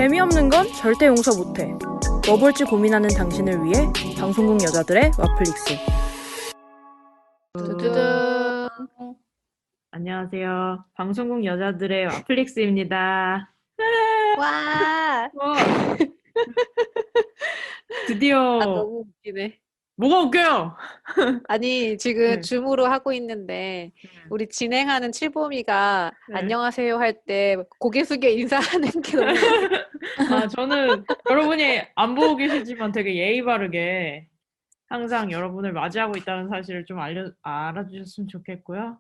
재미없는 건 절대 용서 못해. 뭐 볼지 고민하는 당신을 위해 방송국 여자들의 와플릭스. 두두둥. 안녕하세요. 방송국 여자들의 와플릭스입니다. 와. 드디어 너무 웃기네. 뭐가 웃겨요? 아니, 지금 네. 줌으로 하고 있는데 우리 진행하는 칠보미가 네. 안녕하세요 할 때 고개 숙여 인사하는 게 너무 저는 여러분이 안 보고 계시지만 되게 예의 바르게 항상 여러분을 맞이하고 있다는 사실을 좀 알아주셨으면 좋겠고요.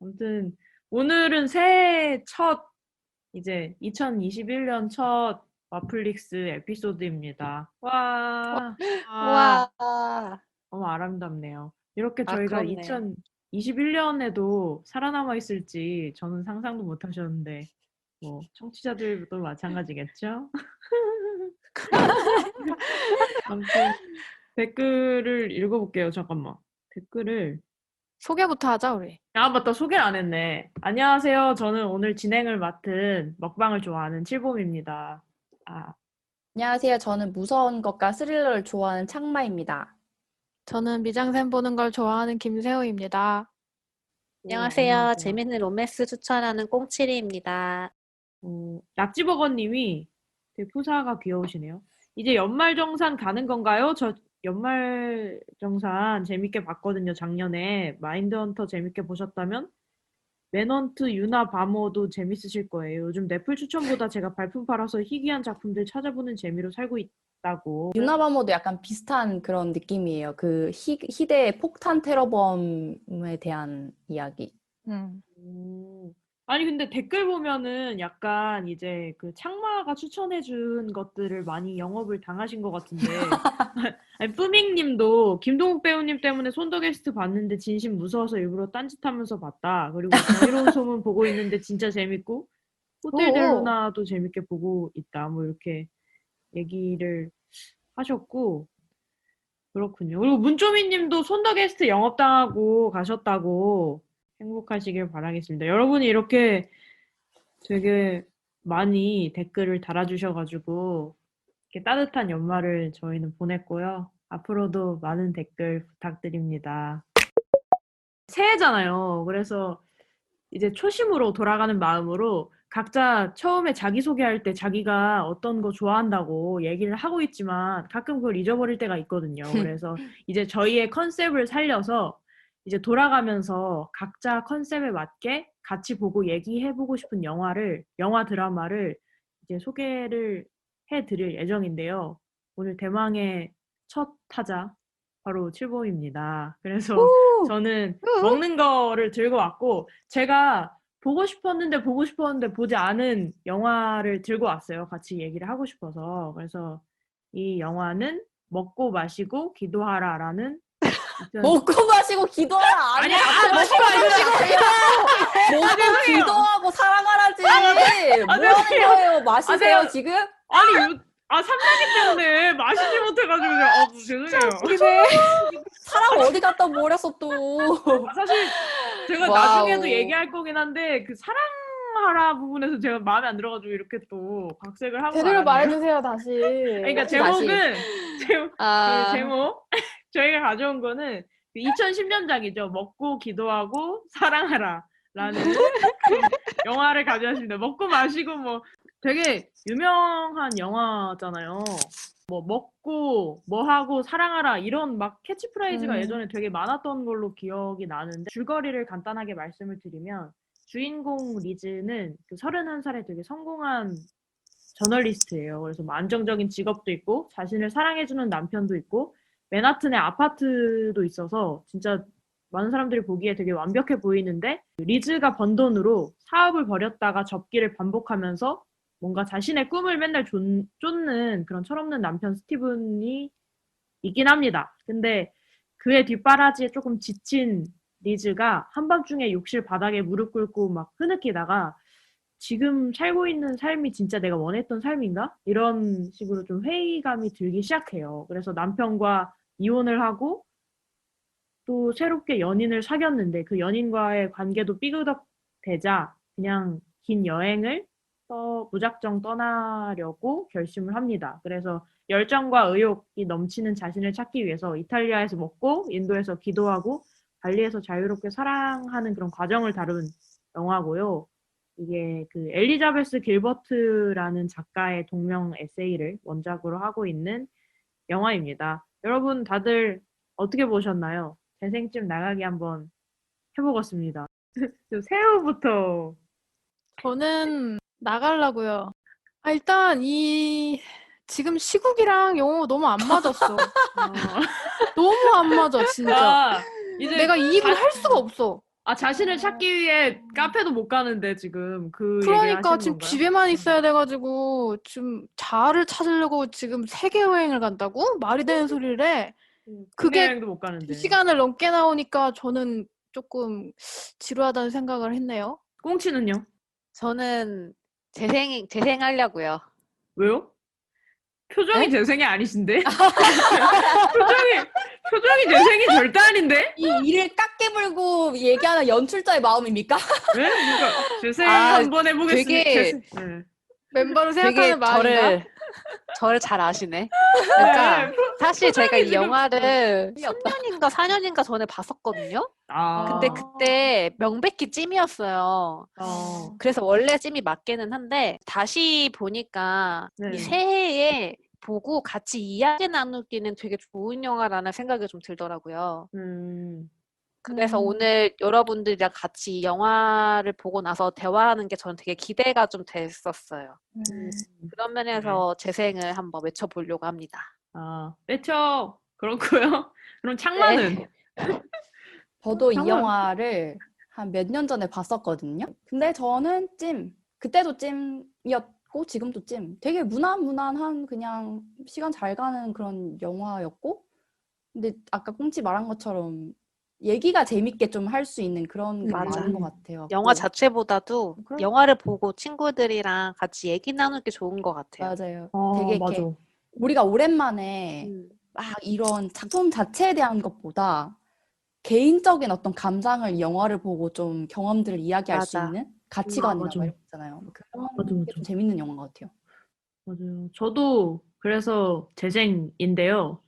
아무튼 오늘은 새해 첫 이제 2021년 첫 와플릭스 에피소드입니다. 와. 와. 너무 아름답네요. 이렇게 저희가 그렇네. 2021년에도 살아남아 있을지 저는 상상도 못 하셨는데 뭐 청취자들도 마찬가지겠죠? 아무튼 댓글을 읽어볼게요. 잠깐만. 댓글을 소개부터 하자, 우리. 맞다. 소개를 안 했네. 안녕하세요. 저는 오늘 진행을 맡은 먹방을 좋아하는 칠봄입니다. 안녕하세요. 저는 무서운 것과 스릴러를 좋아하는 창마입니다. 저는 미장센 보는 걸 좋아하는 김세호입니다. 안녕하세요. 재밌는 로맨스 추천하는 꽁치리입니다. 낙지버거님이 되게 푸사가 귀여우시네요. 이제 연말정산 가는 건가요? 저 연말정산 재밌게 봤거든요. 작년에 마인드헌터 재밌게 보셨다면 맨헌트 유나 바모도 재밌으실 거예요. 요즘 넷플 추천보다 제가 발품 팔아서 희귀한 작품들 찾아보는 재미로 살고 있다고. 유나바모도 약간 비슷한 그런 느낌이에요. 그 희대의 폭탄 테러범에 대한 이야기. 아니 근데 댓글 보면은 약간 이제 그 창마가 추천해준 것들을 많이 영업을 당하신 것 같은데 아니 뿌밍님도 김동욱 배우님 때문에 손더 게스트 봤는데 진심 무서워서 일부러 딴짓하면서 봤다. 그리고 정의로운 소문 보고 있는데 진짜 재밌고 호텔 델 루나도 재밌게 보고 있다. 뭐 이렇게 얘기를 하셨고 그렇군요. 그리고 문조미님도 손더 게스트 영업당하고 가셨다고 행복하시길 바라겠습니다. 여러분이 이렇게 되게 많이 댓글을 달아주셔가지고 이렇게 따뜻한 연말을 저희는 보냈고요. 앞으로도 많은 댓글 부탁드립니다. 새해잖아요. 그래서 이제 초심으로 돌아가는 마음으로 각자 처음에 자기소개할 때 자기가 어떤 거 좋아한다고 얘기를 하고 있지만 가끔 그걸 잊어버릴 때가 있거든요. 그래서 이제 저희의 컨셉을 살려서 이제 돌아가면서 각자 컨셉에 맞게 같이 보고 얘기해보고 싶은 영화 드라마를 이제 소개를 해드릴 예정인데요. 오늘 대망의 첫 타자 바로 칠보입니다. 그래서 저는 먹는 거를 들고 왔고 제가 보고 싶었는데 보지 않은 영화를 들고 왔어요. 같이 얘기를 하고 싶어서. 그래서 이 영화는 먹고 마시고 기도하라라는 먹고 마시고 기도하라. 아니, 먹고 먹고 기도하고 사랑하라지. 뭐 하는 거예요? 마시세요 지금? 아니 삼나기 때문에 마시지 못해가지고 죄송해요. 사랑 어디 갖다 버렸어 또. 사실 제가 와우. 나중에도 얘기할 거긴 한데 그 사랑하라 부분에서 제가 마음에 안 들어가지고 이렇게 또 각색을 하고 제대로 말았네요. 말해주세요, 다시. 그러니까 다시. 제목 저희가 가져온 거는 2010년작이죠. 먹고 기도하고 사랑하라 라는 영화를 가져왔습니다. 먹고 마시고 뭐 되게 유명한 영화잖아요. 뭐 먹고 뭐 하고 사랑하라 이런 막 캐치프레이즈가 예전에 되게 많았던 걸로 기억이 나는데 줄거리를 간단하게 말씀을 드리면 주인공 리즈는 그 31살에 되게 성공한 저널리스트예요. 그래서 뭐 안정적인 직업도 있고 자신을 사랑해주는 남편도 있고 맨하튼에 아파트도 있어서 진짜 많은 사람들이 보기에 되게 완벽해 보이는데 리즈가 번 돈으로 사업을 벌였다가 접기를 반복하면서 뭔가 자신의 꿈을 맨날 쫓는 그런 철없는 남편 스티븐이 있긴 합니다. 근데 그의 뒷바라지에 조금 지친 리즈가 한밤중에 욕실 바닥에 무릎 꿇고 막 흐느끼다가 지금 살고 있는 삶이 진짜 내가 원했던 삶인가? 이런 식으로 좀 회의감이 들기 시작해요. 그래서 남편과 이혼을 하고 또 새롭게 연인을 사귀었는데 그 연인과의 관계도 삐그덕대자 그냥 긴 여행을 무작정 떠나려고 결심을 합니다. 그래서 열정과 의욕이 넘치는 자신을 찾기 위해서 이탈리아에서 먹고 인도에서 기도하고 발리에서 자유롭게 사랑하는 그런 과정을 다룬 영화고요. 이게 그 엘리자베스 길버트라는 작가의 동명 에세이를 원작으로 하고 있는 영화입니다. 여러분 다들 어떻게 보셨나요? 재생집 나가기 한번 해보겠습니다. 새우부터. 저는 나가려고요. 일단 지금 시국이랑 영어 너무 안 맞았어. 너무 안 맞아, 진짜. 이제 내가 이입을 할 수가 없어. 자신을 찾기 위해 카페도 못 가는데 지금 그 얘기를 그러니까 하시는 지금 건가요? 집에만 있어야 돼가지고 지금 자아를 찾으려고 지금 세계 여행을 간다고? 말이 되는 소리를 해. 국내 그게 여행도 못 가는데. 2시간을 넘게 나오니까 저는 조금 지루하다는 생각을 했네요. 꽁치는요? 저는 재생하려고요. 왜요? 표정이 에? 재생이 아니신데? 표정이 재생이 절대 아닌데? 이 이를 깎게 물고 얘기하는 연출자의 마음입니까? 왜? 그러니까 재생 아, 한번 해보겠습니다. 되게- 네. 멤버를 되게 생각하는 마음인가? 저를 잘 아시네. 그러니까 네, 사실 제가 이 지금- 영화를 3년인가 4년인가 전에 봤었거든요. 근데 아. 그때 명백히 찜이었어요. 그래서 원래 찜이 맞기는 한데 다시 보니까 네. 이 새해에 보고 같이 이야기 나누기는 되게 좋은 영화라는 생각이 좀 들더라고요. 그래서 오늘 여러분들이랑 같이 이 영화를 보고 나서 대화하는 게 저는 되게 기대가 좀 됐었어요. 그런 면에서 재생을 한번 외쳐보려고 합니다. 외쳐. 그렇고요. 그럼 창만은? 네. 저도 이 정말- 영화를 한 몇 년 전에 봤었거든요. 근데 저는 그때도 찜이었고 지금도 찜. 되게 무난무난한 그냥 시간 잘 가는 그런 영화였고, 근데 아까 꽁치 말한 것처럼 얘기가 재밌게 좀 할 수 있는 그런 게 맞아. 많은 것 같아요. 영화 또- 자체보다도 그럼- 영화를 보고 친구들이랑 같이 얘기 나누기 좋은 것 같아요. 맞아요. 되게 이렇게 맞아. 우리가 오랜만에 막 이런 작품 자체에 대한 것보다 개인적인 어떤 감상을 이 영화를 보고 좀 경험들을 이야기할 수 맞아. 있는 가치관이나 맞아. 막 이런 거 있잖아요. 그런 맞아, 게 맞아. 좀 재밌는 영화인 것 같아요. 맞아요. 저도 그래서 재생인데요.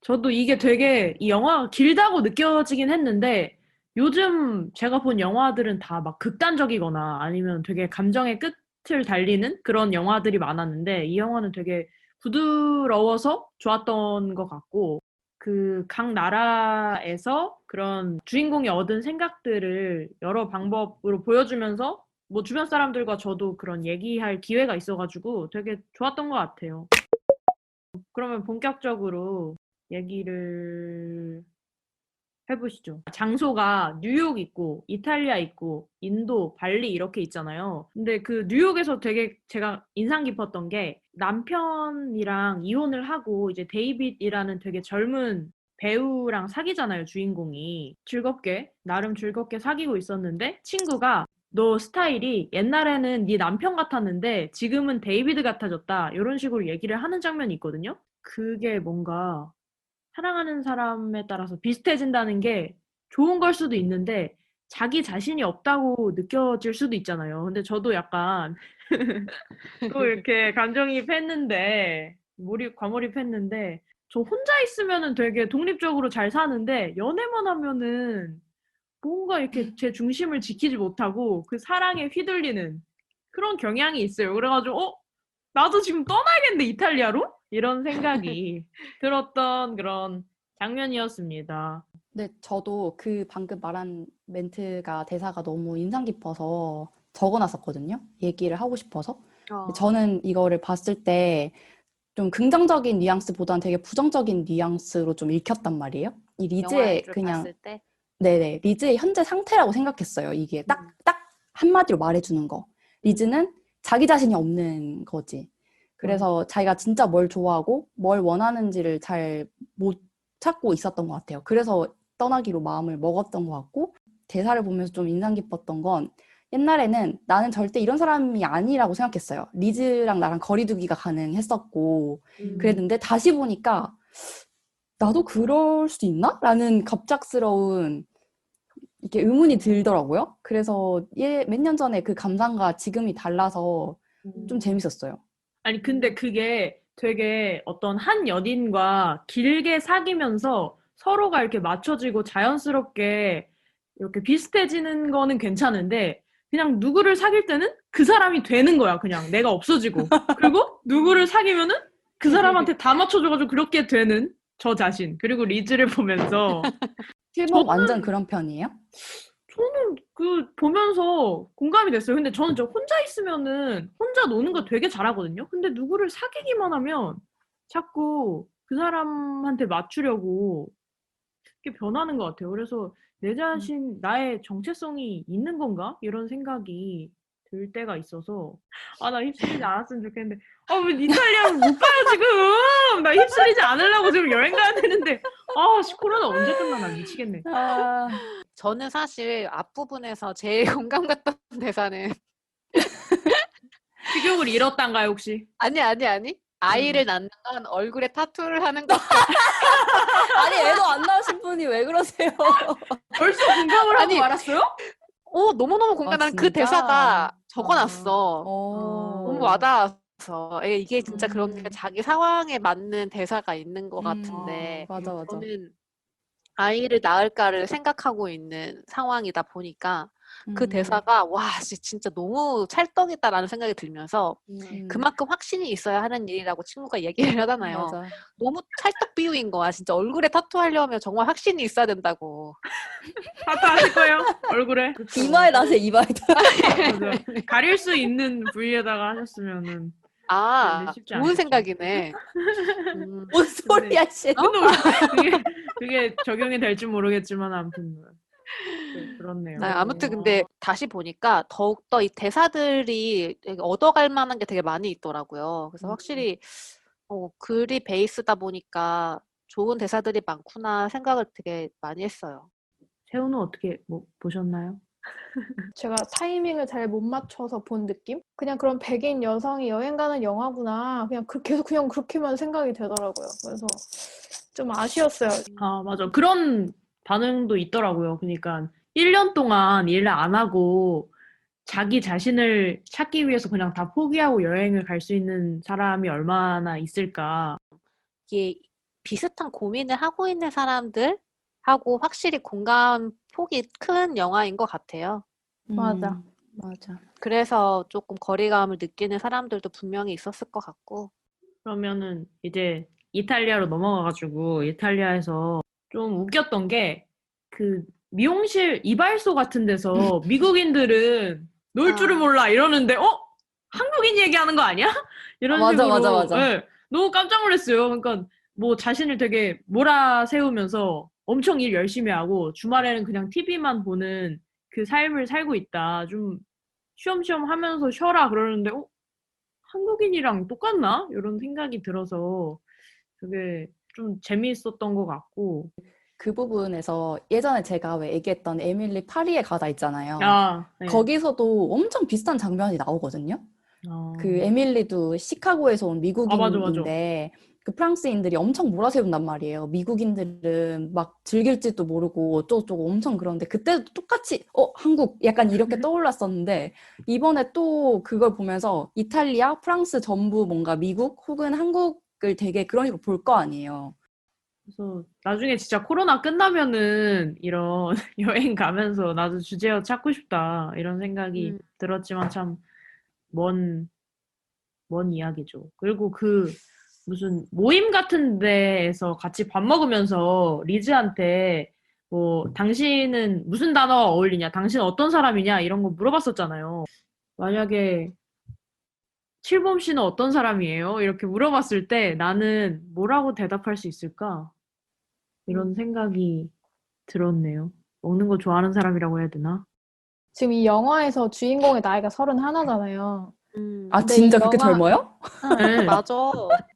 저도 이게 되게 이 영화가 길다고 느껴지긴 했는데 요즘 제가 본 영화들은 다 막 극단적이거나 아니면 되게 감정의 끝을 달리는 그런 영화들이 많았는데 이 영화는 되게 부드러워서 좋았던 것 같고 그 각 나라에서 그런 주인공이 얻은 생각들을 여러 방법으로 보여주면서 뭐 주변 사람들과 저도 그런 얘기할 기회가 있어가지고 되게 좋았던 것 같아요. 그러면 본격적으로 얘기를 해보시죠. 장소가 뉴욕 있고 이탈리아 있고 인도, 발리 이렇게 있잖아요. 근데 그 뉴욕에서 되게 제가 인상 깊었던 게 남편이랑 이혼을 하고 이제 데이빗이라는 되게 젊은 배우랑 사귀잖아요, 주인공이. 나름 즐겁게 사귀고 있었는데 친구가 너 스타일이 옛날에는 네 남편 같았는데 지금은 데이비드 같아졌다. 이런 식으로 얘기를 하는 장면이 있거든요. 그게 뭔가 사랑하는 사람에 따라서 비슷해진다는 게 좋은 걸 수도 있는데 자기 자신이 없다고 느껴질 수도 있잖아요. 근데 저도 약간 또 이렇게 감정이입했는데 과몰입했는데 저 혼자 있으면은 되게 독립적으로 잘 사는데 연애만 하면은 뭔가 이렇게 제 중심을 지키지 못하고 그 사랑에 휘둘리는 그런 경향이 있어요. 그래가지고 나도 지금 떠나야겠네 이탈리아로? 이런 생각이 들었던 그런 장면이었습니다. 근데 저도 그 방금 말한 대사가 너무 인상 깊어서 적어놨었거든요. 얘기를 하고 싶어서. 저는 이거를 봤을 때 좀 긍정적인 뉘앙스보다는 되게 부정적인 뉘앙스로 좀 읽혔단 말이에요. 이 리즈의 영화를 그냥 봤을 때 네네 리즈의 현재 상태라고 생각했어요. 이게 딱 한마디로 말해주는 거. 리즈는 자기 자신이 없는 거지. 그래서 자기가 진짜 뭘 좋아하고 뭘 원하는지를 잘 못 찾고 있었던 것 같아요. 그래서 떠나기로 마음을 먹었던 것 같고 대사를 보면서 좀 인상 깊었던 건 옛날에는 나는 절대 이런 사람이 아니라고 생각했어요. 리즈랑 나랑 거리두기가 가능했었고 그랬는데 다시 보니까 나도 그럴 수 있나? 라는 갑작스러운 이렇게 의문이 들더라고요. 그래서 몇 년 전에 그 감상과 지금이 달라서 좀 재밌었어요. 아니 근데 그게 되게 어떤 한 연인과 길게 사귀면서 서로가 이렇게 맞춰지고 자연스럽게 이렇게 비슷해지는 거는 괜찮은데 그냥 누구를 사귈 때는 그 사람이 되는 거야. 그냥 내가 없어지고. 그리고 누구를 사귀면은 그 사람한테 다 맞춰줘가지고 그렇게 되는 저 자신. 그리고 리즈를 보면서 필범 완전 그런 편이에요? 저는 그 보면서 공감이 됐어요. 근데 저는 저 혼자 있으면은 혼자 노는 거 되게 잘하거든요. 근데 누구를 사귀기만 하면 자꾸 그 사람한테 맞추려고 이렇게 변하는 것 같아요. 그래서 내 자신, 나의 정체성이 있는 건가? 이런 생각이 들 때가 있어서 나 휩쓸리지 않았으면 좋겠는데 왜 이탈리아 못 가요 지금? 나 휩쓸리지 않으려고 지금 여행 가야 되는데 코로나 언제 끝나나 미치겠네. 저는 사실 앞부분에서 제일 공감 갔던 대사는 식욕을 잃었단가요 혹시? 아니. 아이를 낳는 건 얼굴에 타투를 하는 거. 아니 애도 안 낳으신 분이 왜 그러세요? 벌써 공감을 하고 아니, 말았어요? 너무너무 공감. 나는 그 진짜? 대사가 적어놨어. 어. 너무 와닿아서. 이게 진짜 그런 음. 게 자기 상황에 맞는 대사가 있는 것 같은데 맞아. 저는 아이를 낳을까를 생각하고 있는 상황이다 보니까 그 대사가 와 진짜 너무 찰떡이다라는 생각이 들면서 그만큼 확신이 있어야 하는 일이라고 친구가 얘기를 하잖아요. 맞아. 너무 찰떡 비유인 거야. 진짜 얼굴에 타투 하려면 정말 확신이 있어야 된다고. 타투 하실 거예요? 얼굴에? 이마에 나세요, 이마에. 맞아. 가릴 수 있는 부위에다가 하셨으면은 근데 쉽지 좋은 않겠죠. 생각이네. 뭔 소리 하시는 그게 적용이 될지 모르겠지만 아무튼 그렇네요. 아무튼 근데 다시 보니까 더욱더 이 대사들이 되게 얻어갈 만한 게 되게 많이 있더라고요. 그래서 확실히 글이 베이스다 보니까 좋은 대사들이 많구나 생각을 되게 많이 했어요. 세훈은 어떻게 보셨나요? 제가 타이밍을 잘 못 맞춰서 본 느낌? 그냥 그런 백인 여성이 여행 가는 영화구나. 그냥 계속 그냥 그렇게만 생각이 되더라고요. 그래서 좀 아쉬웠어요. 맞아. 그런 반응도 있더라고요. 그러니까 1년 동안 일 안 하고 자기 자신을 찾기 위해서 그냥 다 포기하고 여행을 갈 수 있는 사람이 얼마나 있을까. 이게 비슷한 고민을 하고 있는 사람들하고 확실히 공감 폭이 큰 영화인 것 같아요. 맞아. 맞아. 그래서 조금 거리감을 느끼는 사람들도 분명히 있었을 것 같고. 그러면은 이제 이탈리아로 넘어가가지고 이탈리아에서 좀 웃겼던 게 그 미용실 이발소 같은 데서 미국인들은 놀 줄을 몰라 이러는데 한국인 얘기하는 거 아니야? 이런 맞아, 식으로 맞아. 네, 너무 깜짝 놀랐어요. 그러니까 뭐 자신을 되게 몰아세우면서 엄청 일 열심히 하고 주말에는 그냥 TV만 보는 그 삶을 살고 있다. 좀 쉬엄쉬엄 하면서 쉬어라 그러는데 한국인이랑 똑같나? 이런 생각이 들어서 되게 좀 재미있었던 것 같고. 그 부분에서 예전에 제가 왜 얘기했던 에밀리 파리에 가다 있잖아요. 네. 거기서도 엄청 비슷한 장면이 나오거든요. 그 에밀리도 시카고에서 온 미국인인데 그 프랑스인들이 엄청 몰아세운단 말이에요. 미국인들은 막 즐길지도 모르고 어쩌고저쩌고 엄청 그런데 그때도 똑같이 한국 약간 이렇게 떠올랐었는데 이번에 또 그걸 보면서 이탈리아, 프랑스 전부 뭔가 미국 혹은 한국을 되게 그런 식으로 볼 거 아니에요. 그래서 나중에 진짜 코로나 끝나면은 이런 여행 가면서 나도 주제어 찾고 싶다 이런 생각이 들었지만 참 먼 이야기죠. 그리고 그 무슨 모임 같은 데에서 같이 밥 먹으면서 리즈한테 뭐 당신은 무슨 단어가 어울리냐, 당신은 어떤 사람이냐 이런 거 물어봤었잖아요. 만약에 칠범 씨는 어떤 사람이에요? 이렇게 물어봤을 때 나는 뭐라고 대답할 수 있을까? 이런 생각이 들었네요. 먹는 거 좋아하는 사람이라고 해야 되나? 지금 이 영화에서 주인공의 나이가 31잖아요. 아 근데 진짜 이 그렇게 젊어요? 네. 맞아.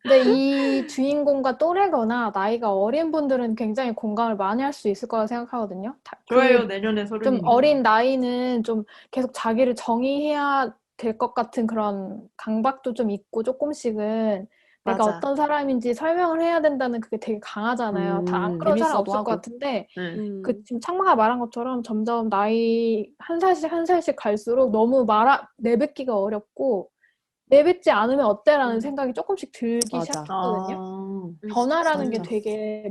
근데 이 주인공과 또래거나 나이가 어린 분들은 굉장히 공감을 많이 할 수 있을 거라 생각하거든요. 저예요, 내년에 좀 30이니까. 어린 나이는 좀 계속 자기를 정의해야 될 것 같은 그런 강박도 좀 있고 조금씩은 내가 맞아. 어떤 사람인지 설명을 해야 된다는 그게 되게 강하잖아요. 다 안 그런 사람 재밌어도 없을 하고. 것 같은데 네. 그 지금 창마가 말한 것처럼 점점 나이 한 살씩 갈수록 너무 내뱉기가 어렵고 내뱉지 않으면 어때라는 음. 생각이 조금씩 들기 맞아. 시작했거든요. 변화라는 게 맞아. 되게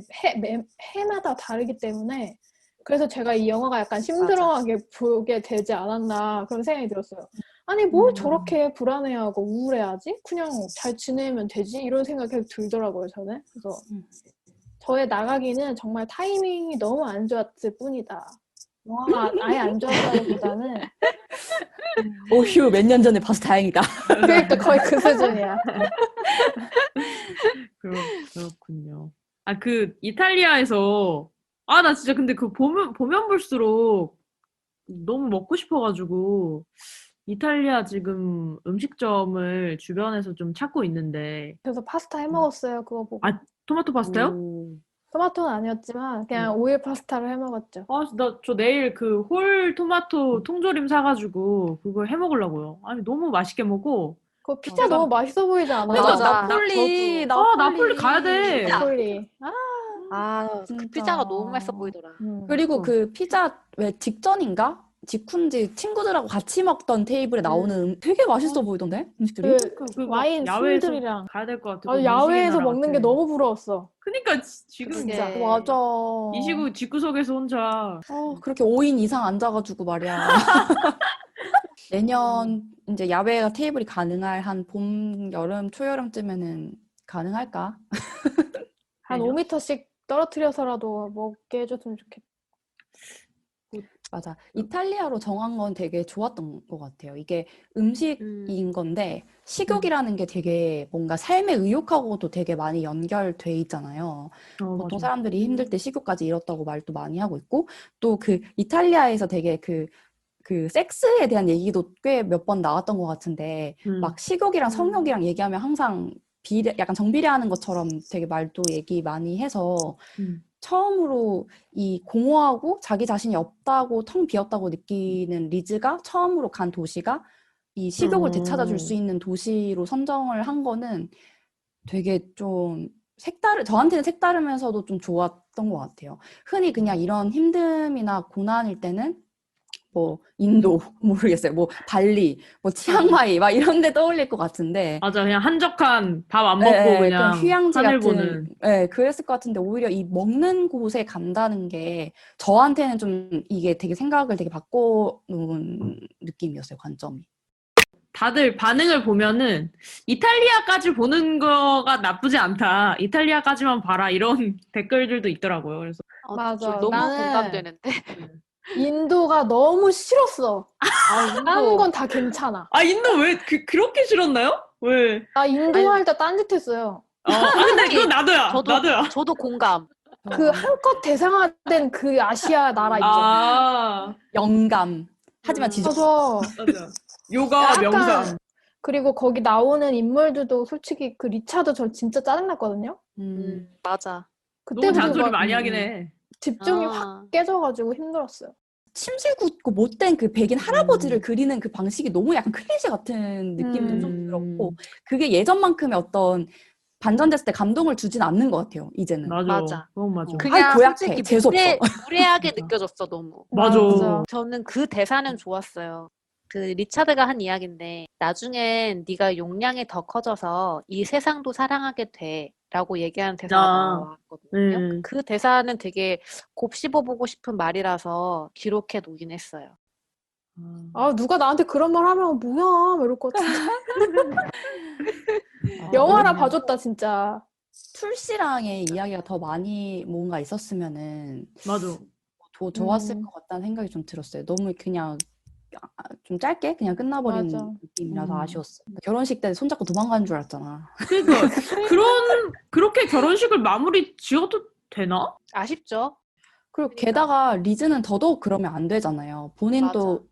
해마다 다르기 때문에 그래서 제가 이 영화가 약간 심드렁하게 보게 되지 않았나 그런 생각이 들었어요. 아니 뭘 저렇게 불안해하고 우울해하지? 그냥 잘 지내면 되지? 이런 생각이 계속 들더라고요, 저는. 그래서 저의 나가기는 정말 타이밍이 너무 안 좋았을 뿐이다. 영화가 아예 안 좋았다기보다는 오휴, 몇 년 전에 봐서 다행이다. 그러니까 거의 그 수준이야. 그렇군요. 아, 그 이탈리아에서 나 진짜 근데 그 보면 볼수록 너무 먹고 싶어가지고 이탈리아 지금 음식점을 주변에서 좀 찾고 있는데 그래서 파스타 해 먹었어요, 그거 보고. 아, 토마토 파스타요? 토마토는 아니었지만 그냥 오일 파스타를 해 먹었죠. 저 내일 그 홀 토마토 통조림 사가지고 그거 해 먹으려고요. 아니 너무 맛있게 먹고. 그거 피자 맞아. 너무 맛있어 보이지 않아요? 그러니까 맞아. 나폴리, 나폴리 가야 돼. 나폴리. 그 진짜. 피자가 너무 맛있어 보이더라. 그리고 그 피자 왜 직전인가? 직후인지 친구들하고 같이 먹던 테이블에 나오는 되게 맛있어 보이던데? 음식들이? 그 와인 야외에서 술들이랑. 가야 될 것 같아. 아, 야외에서 먹는 게 너무 부러웠어. 그니까 지금 진짜. 그게. 맞아. 이 시국 집구석에서 혼자 그렇게 5인 이상 앉아가지고 말이야. 내년 이제 야외 테이블이 가능할 한 봄, 여름, 초여름쯤에는 가능할까? 한 5m씩 떨어뜨려서라도 먹게 해줬으면 좋겠다. 맞아. 이탈리아로 정한 건 되게 좋았던 것 같아요. 이게 음식인 건데 식욕이라는 게 되게 뭔가 삶의 의욕하고도 되게 많이 연결돼 있잖아요. 보통 맞아. 사람들이 힘들 때 식욕까지 잃었다고 말도 많이 하고 있고 또 그 이탈리아에서 되게 그 섹스에 대한 얘기도 꽤 몇 번 나왔던 것 같은데 막 식욕이랑 성욕이랑 얘기하면 항상 약간 정비례하는 것처럼 되게 말도 얘기 많이 해서 처음으로 이 공허하고 자기 자신이 없다고 텅 비었다고 느끼는 리즈가 처음으로 간 도시가 이 식욕을 되찾아줄 수 있는 도시로 선정을 한 거는 되게 좀 저한테는 색다르면서도 좀 좋았던 것 같아요. 흔히 그냥 이런 힘듦이나 고난일 때는 뭐 인도 모르겠어요. 뭐 발리, 뭐 치앙마이 막 이런 데 떠올릴 것 같은데 맞아. 그냥 한적한 밥 안 먹고 그냥 휴양지 하늘 같은 보는. 그랬을 것 같은데 오히려 이 먹는 곳에 간다는 게 저한테는 좀 이게 되게 생각을 되게 바꿔놓은 느낌이었어요. 관점이. 다들 반응을 보면은 이탈리아까지 보는 거가 나쁘지 않다. 이탈리아까지만 봐라. 이런 댓글들도 있더라고요. 그래서 맞아. 너무 나는 공감되는데. 인도가 너무 싫었어. 인도. 다른 건 다 괜찮아. 인도 왜 그렇게 싫었나요? 왜? 나 인도 할 때 딴짓했어요. 근데 그건 나도야. 나도야. 저도 공감. 그 한껏 대상화된 그 아시아 나라 있죠. 영감. 하지만 지적. 맞아. 요가 약간 명상. 그리고 거기 나오는 인물들도 솔직히 그 리차드 저 진짜 짜증났거든요. 맞아. 너무 그때부터 잔소리 막 많이 하긴 해. 집중이 확 깨져가지고 힘들었어요. 침실 굳고 못된 그 백인 할아버지를 그리는 그 방식이 너무 약간 클리셰 같은 느낌도 좀 들었고 그게 예전만큼의 어떤 반전됐을 때 감동을 주진 않는 것 같아요. 이제는. 맞아. 너무 맞아. 그냥 고약해. 솔직히 재수없어. 무례하게 느껴졌어 너무. 맞아. 저는 그 대사는 좋았어요. 그 리차드가 한 이야기인데 나중엔 네가 용량이 더 커져서 이 세상도 사랑하게 돼 라고 얘기하는 대사가 나왔거든요. 그 대사는 되게 곱씹어보고 싶은 말이라서 기록해 놓긴 했어요. 누가 나한테 그런 말 하면 뭐야 막 이럴 것 같은데. 영화라 봐줬다 진짜. 툴씨랑의 이야기가 더 많이 뭔가 있었으면은 맞아. 더 좋았을 것 같다는 생각이 좀 들었어요. 너무 그냥 좀 짧게 그냥 끝나버린 맞아. 느낌이라서 아쉬웠어. 결혼식 때 손잡고 도망가는 줄 알았잖아. 그러니까 그렇게 결혼식을 마무리 지어도 되나? 아쉽죠? 그리고 게다가 리즈는 더더욱 그러면 안 되잖아요. 본인도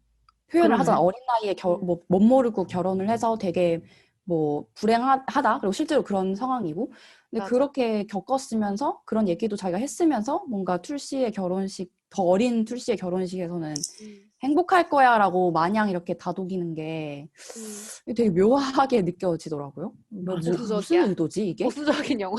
표현을 그러네. 하잖아. 어린 나이에 못 모르고 결혼을 해서 되게 뭐 불행하다. 그리고 실제로 그런 상황이고. 근데 맞아. 그렇게 겪었으면서 그런 얘기도 자기가 했으면서 뭔가 툴씨의 결혼식, 더 어린 툴씨의 결혼식에서는 행복할 거야 라고 마냥 이렇게 다독이는 게 되게 묘하게 느껴지더라고요. 무슨 의도지 이게? 보수적인 영화.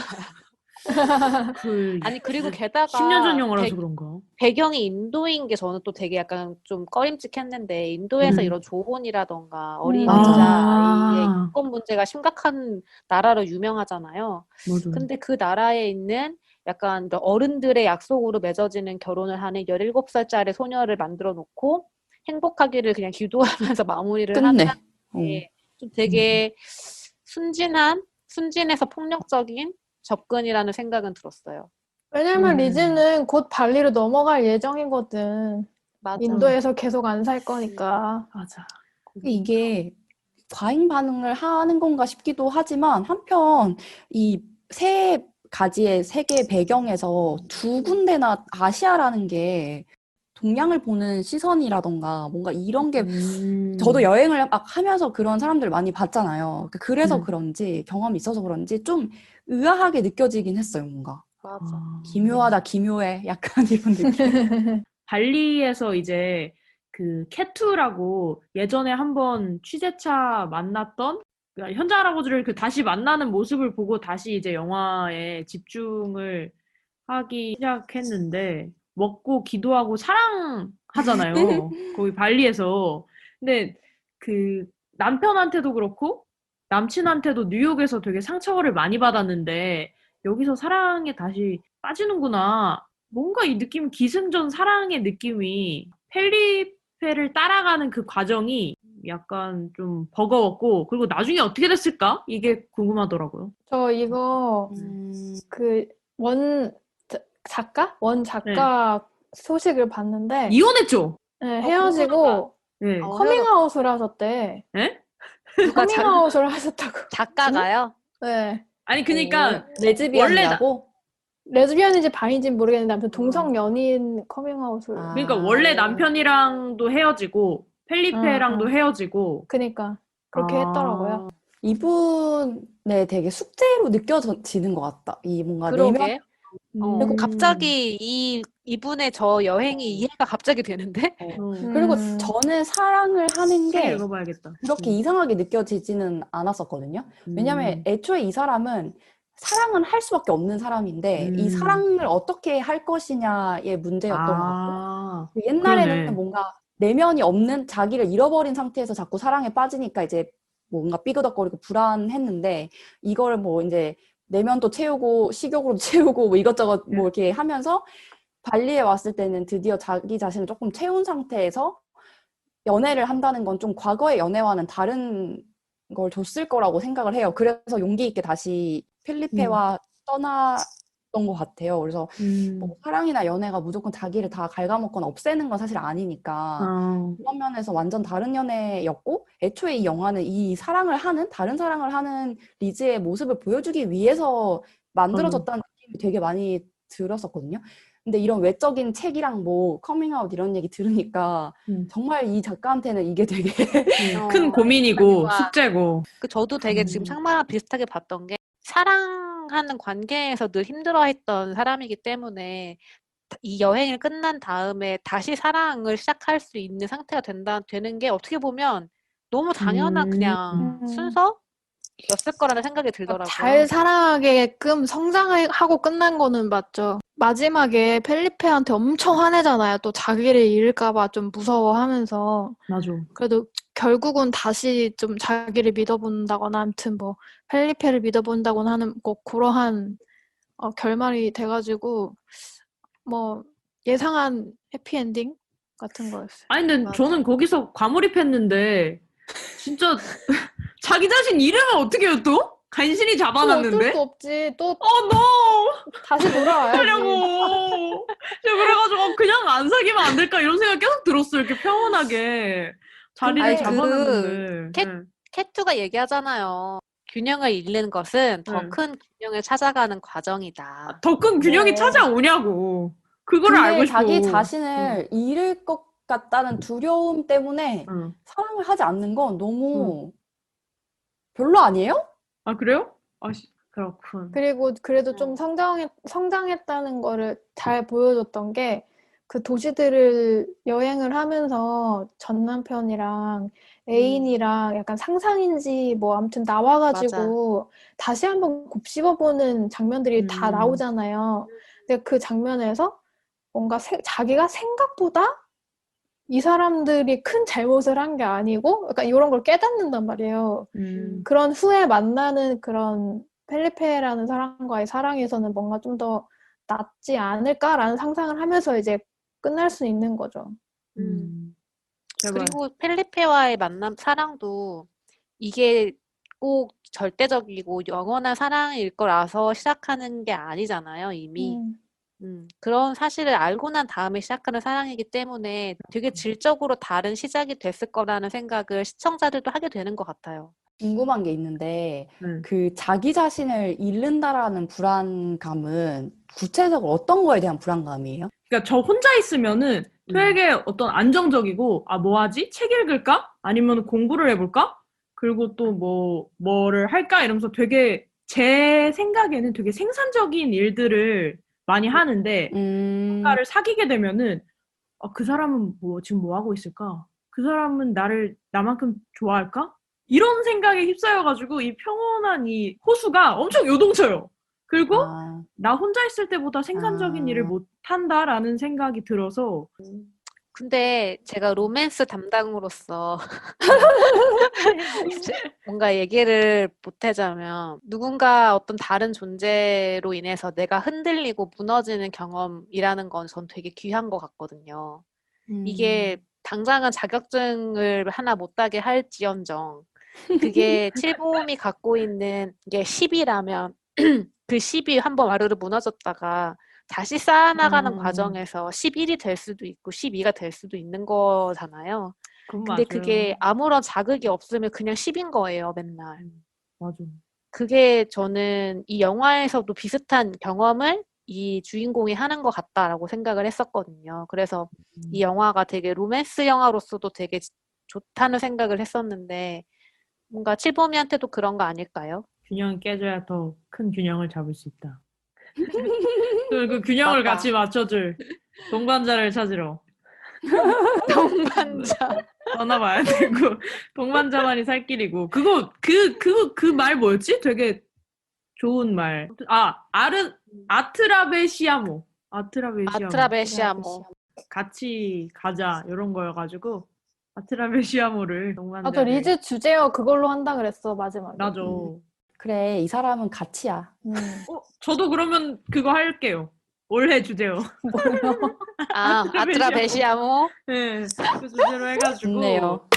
아니 그리고 게다가 10년 전 영화라서 그런가? 배경이 인도인 게 저는 또 되게 약간 좀 꺼림칙했는데 인도에서 음. 이런 조혼이라던가 어린 아. 여자아이의 인권 문제가 심각한 나라로 유명하잖아요. 맞아. 근데 그 나라에 있는 약간 어른들의 약속으로 맺어지는 결혼을 하는 17살짜리 소녀를 만들어 놓고 행복하기를 그냥 기도하면서 마무리를 끝내. 한다는 게 좀 되게 순진해서 폭력적인 접근이라는 생각은 들었어요. 왜냐면 리즈는 곧 발리로 넘어갈 예정이거든. 맞아. 인도에서 계속 안 살 거니까. 맞아. 이게 과잉 반응을 하는 건가 싶기도 하지만 한편 이 세 가지의 세계 배경에서 두 군데나 아시아라는 게 동양을 보는 시선이라던가 뭔가 이런 게 저도 여행을 막 하면서 그런 사람들 많이 봤잖아요. 그래서 그런지 경험이 있어서 그런지 좀 의아하게 느껴지긴 했어요, 뭔가. 맞아. 기묘하다, 기묘해. 약간 이런 느낌. 발리에서 이제 그 캐투라고 예전에 한번 취재차 만났던 그러니까 현자 할아버지를 그 다시 만나는 모습을 보고 다시 이제 영화에 집중을 하기 시작했는데 먹고 기도하고 사랑하잖아요. 거기 발리에서. 근데 그 남편한테도 그렇고 남친한테도 뉴욕에서 되게 상처를 많이 받았는데 여기서 사랑에 다시 빠지는구나. 뭔가 이 느낌, 기승전 사랑의 느낌이 펠리페를 따라가는 그 과정이 약간 좀 버거웠고, 그리고 나중에 어떻게 됐을까? 이게 궁금하더라고요. 저 이거 그 원 작가 소식을 봤는데 이혼했죠? 네, 헤어지고 네. 커밍아웃을 하셨대. 예? 누가 커밍아웃을 하셨다고. 작가가요? 네. 아니, 그니까, 레즈비언이라고? 레즈비언인지 바인지는 모르겠는데 아무튼 동성 연인 커밍아웃을. 그러니까 원래 남편이랑도 헤어지고, 펠리페랑도 헤어지고, 그니까 그렇게 했더라고요. 이분의 되게 숙제로 느껴지는 것 같다. 이 뭔가 그러게. 그리고 음. 갑자기 이분의 저 여행이 이해가 갑자기 되는데? 그리고 저는 사랑을 하는 책 게 읽어봐야겠다. 그렇게 이상하게 느껴지지는 않았었거든요. 왜냐면 애초에 이 사람은 사랑은 할 수밖에 없는 사람인데 이 사랑을 어떻게 할 것이냐의 문제였던 것 같고 옛날에는 그러네. 뭔가 내면이 없는 자기를 잃어버린 상태에서 자꾸 사랑에 빠지니까 이제 뭔가 삐그덕거리고 불안했는데 이걸 뭐 이제 내면도 채우고 식욕으로 채우고 뭐 이것저것 뭐 이렇게 하면서 발리에 왔을 때는 드디어 자기 자신을 조금 채운 상태에서 연애를 한다는 건 좀 과거의 연애와는 다른 걸 줬을 거라고 생각을 해요. 그래서 용기 있게 다시 필리페와 떠났던 것 같아요. 그래서 뭐 사랑이나 연애가 무조건 자기를 다 갉아먹거나 없애는 건 사실 아니니까 그런 면에서 완전 다른 연애였고 애초에 이 영화는 이 사랑을 하는 다른 사랑을 하는 리즈의 모습을 보여주기 위해서 만들어졌다는 느낌이 되게 많이 들었었거든요. 근데 이런 외적인 책이랑 뭐 커밍아웃 이런 얘기 들으니까 정말 이 작가한테는 이게 되게 큰 고민이고 숙제고. 저도 되게 지금 상마랑 비슷하게 봤던 게 사랑하는 관계에서 늘 힘들어했던 사람이기 때문에 이 여행이 끝난 다음에 다시 사랑을 시작할 수 있는 상태가 되는 게 어떻게 보면 너무 당연한 그냥 순서였을 거라는 생각이 들더라고요. 잘 살아가게끔 성장하고 끝난 거는 맞죠. 마지막에 펠리페한테 엄청 화내잖아요. 또 자기를 잃을까봐 좀 무서워하면서. 맞아. 그래도 결국은 다시 좀 자기를 믿어본다거나 아무튼 뭐 펠리페를 믿어본다거나 하는 꼭 그러한 결말이 돼가지고 뭐 예상한 해피엔딩 같은 거였어요. 아니 근데 맞아. 저는 거기서 과몰입했는데 진짜 자기 자신 잃으면 어떻게 해요 또? 간신히 또 잡아놨는데? 어쩔 수 없지. 또 no! 다시 돌아와야지. 하려고. 그래가지고 그냥 안 사귀면 안 될까 이런 생각 계속 들었어. 이렇게 평온하게 자리를 아니, 잡아놨는데. 캐투가 얘기하잖아요. 균형을 잃는 것은 더 큰 균형을 찾아가는 과정이다. 더 큰 균형이 찾아오냐고. 그거를 알고 싶어. 자기 자신을 잃을 것 같다는 두려움 때문에 사랑을 하지 않는 건 너무 별로 아니에요? 아 그래요? 그렇군. 그리고 그래도 좀 성장했다는 거를 잘 보여줬던 게 그 도시들을 여행을 하면서 전 남편이랑 애인이랑 약간 상상인지 뭐 아무튼 나와가지고 다시 한번 곱씹어보는 장면들이 다 나오잖아요. 근데 그 장면에서 뭔가 자기가 생각보다 이 사람들이 큰 잘못을 한 게 아니고 약간 이런 걸 깨닫는단 말이에요. 그런 후에 만나는 그런 펠리페라는 사람과의 사랑에서는 뭔가 좀 더 낫지 않을까라는 상상을 하면서 이제 끝날 수 있는 거죠. 제발. 그리고 펠리페와의 만남, 사랑도 이게 꼭 절대적이고 영원한 사랑일 거라서 시작하는 게 아니잖아요, 이미. 그런 사실을 알고 난 다음에 시작하는 사랑이기 때문에 되게 질적으로 다른 시작이 됐을 거라는 생각을 시청자들도 하게 되는 것 같아요. 궁금한 게 있는데 그 자기 자신을 잃는다라는 불안감은 구체적으로 어떤 거에 대한 불안감이에요? 그러니까 저 혼자 있으면은 되게 어떤 안정적이고, 아, 뭐 하지? 책 읽을까? 아니면 공부를 해볼까? 그리고 또 뭐를 할까? 이러면서 되게 제 생각에는 되게 생산적인 일들을 많이 하는데, 누군가를 사귀게 되면은, 그 사람은 지금 뭐 하고 있을까? 그 사람은 나만큼 좋아할까? 이런 생각에 휩싸여가지고 이 평온한 이 호수가 엄청 요동쳐요. 그리고 나 혼자 있을 때보다 생산적인 일을 못 한다라는 생각이 들어서. 근데 제가 로맨스 담당으로서 뭔가 얘기를 보태자면 누군가 어떤 다른 존재로 인해서 내가 흔들리고 무너지는 경험이라는 건 전 되게 귀한 것 같거든요. 이게 당장은 자격증을 하나 못 따게 할지언정 그게 칠보험이 갖고 있는 게 10이라면 그 10이 한번 와르르 무너졌다가 다시 쌓아나가는 과정에서 11이 될 수도 있고 12가 될 수도 있는 거잖아요. 근데 맞아요. 그게 아무런 자극이 없으면 그냥 10인 거예요, 맨날. 맞아. 그게 저는 이 영화에서도 비슷한 경험을 이 주인공이 하는 것 같다라고 생각을 했었거든요. 그래서 이 영화가 되게 로맨스 영화로서도 되게 좋다는 생각을 했었는데 뭔가 칠보미한테도 그런 거 아닐까요? 균형이 깨져야 더 큰 균형을 잡을 수 있다. 그 균형을 맞다. 같이 맞춰줄 동반자를 찾으러 동반자. 떠나봐야 되고, 동반자만이 살 길이고. 그 말 뭐였지? 되게 좋은 말. 아트라베시아모. 아트라베시아모. 같이 가자, 이런 거여가지고, 아트라베시아모를 또 동반자를. 리즈 주제어 그걸로 한다 그랬어, 마지막에. 맞아. 그래, 이 사람은 가치야. 저도 그러면 그거 할게요. 올해 주제요. 아트라베시아모. 네, 그 주제로 해가지고. 좋네요.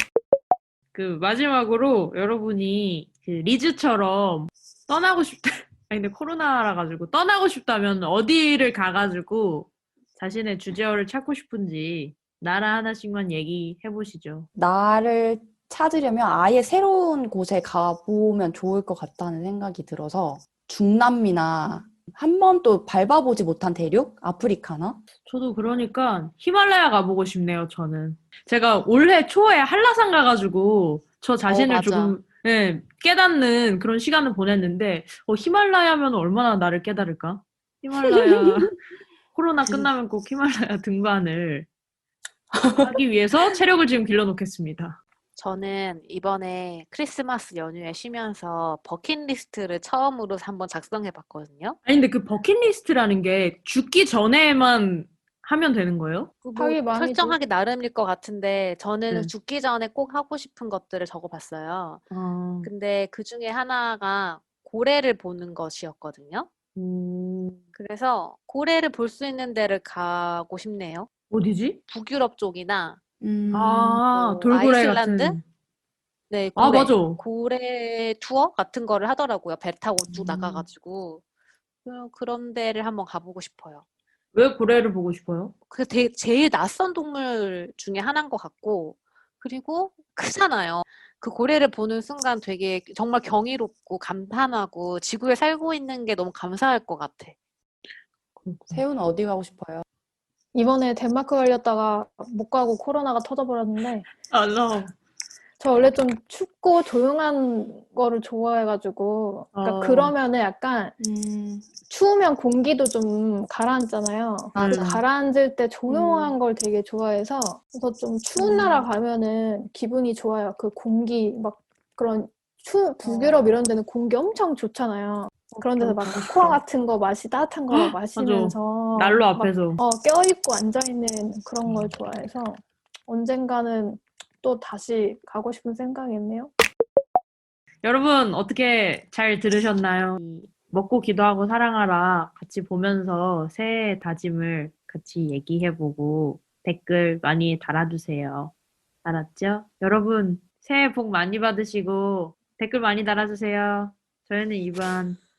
그 마지막으로 여러분이 그 리즈처럼 떠나고 싶다. 아니, 근데 코로나라 가지고 떠나고 싶다면 어디를 가가지고 자신의 주제어를 찾고 싶은지 나라 하나씩만 얘기해 보시죠. 나를 찾으려면 아예 새로운 곳에 가보면 좋을 것 같다는 생각이 들어서 중남미나 한 번도 밟아보지 못한 대륙? 아프리카나? 저도 그러니까 히말라야 가보고 싶네요, 저는. 제가 올해 초에 한라산 가가지고 저 자신을 맞아. 조금 깨닫는 그런 시간을 보냈는데, 히말라야면 얼마나 나를 깨달을까? 히말라야, 코로나 끝나면 꼭 히말라야 등반을 하기 위해서 체력을 지금 길러놓겠습니다. 저는 이번에 크리스마스 연휴에 쉬면서 버킷리스트를 처음으로 한번 작성해 봤거든요. 아니, 근데 그 버킷리스트라는 게 죽기 전에만 하면 되는 거예요? 하기 많이 설정하기 나름일 것 같은데 저는 죽기 전에 꼭 하고 싶은 것들을 적어봤어요. 근데 그 중에 하나가 고래를 보는 것이었거든요. 그래서 고래를 볼 수 있는 데를 가고 싶네요. 어디지? 북유럽 쪽이나 돌고래 아이슬란드? 같은. 네, 고래. 맞아. 고래 투어 같은 거를 하더라고요. 배 타고 쭉 나가가지고. 그런 데를 한번 가보고 싶어요. 왜 고래를 보고 싶어요? 그게 제일 낯선 동물 중에 하나인 것 같고, 그리고 크잖아요. 그 고래를 보는 순간 되게 정말 경이롭고 감탄하고 지구에 살고 있는 게 너무 감사할 것 같아. 세훈은 어디 가고 싶어요? 이번에 덴마크 가려다가 못 가고 코로나가 터져버렸는데 저 원래 좀 춥고 조용한 거를 좋아해가지고, 그러니까 그러면은 약간 추우면 공기도 좀 가라앉잖아요. 그 가라앉을 때 조용한 걸 되게 좋아해서, 그래서 좀 추운 나라 가면은 기분이 좋아요. 그 공기, 막 그런 북유럽 이런 데는 공기 엄청 좋잖아요. 그런 데서 막 코아 같은 거 따뜻한 거 막 마시면서 난로 막, 앞에서. 껴있고 앉아있는 그런 걸 좋아해서 언젠가는 또 다시 가고 싶은 생각이네요. 여러분 어떻게 잘 들으셨나요? 먹고 기도하고 사랑하라 같이 보면서 새해 다짐을 같이 얘기해보고 댓글 많이 달아주세요. 알았죠? 여러분 새해 복 많이 받으시고 댓글 많이 달아주세요. 저희는 이번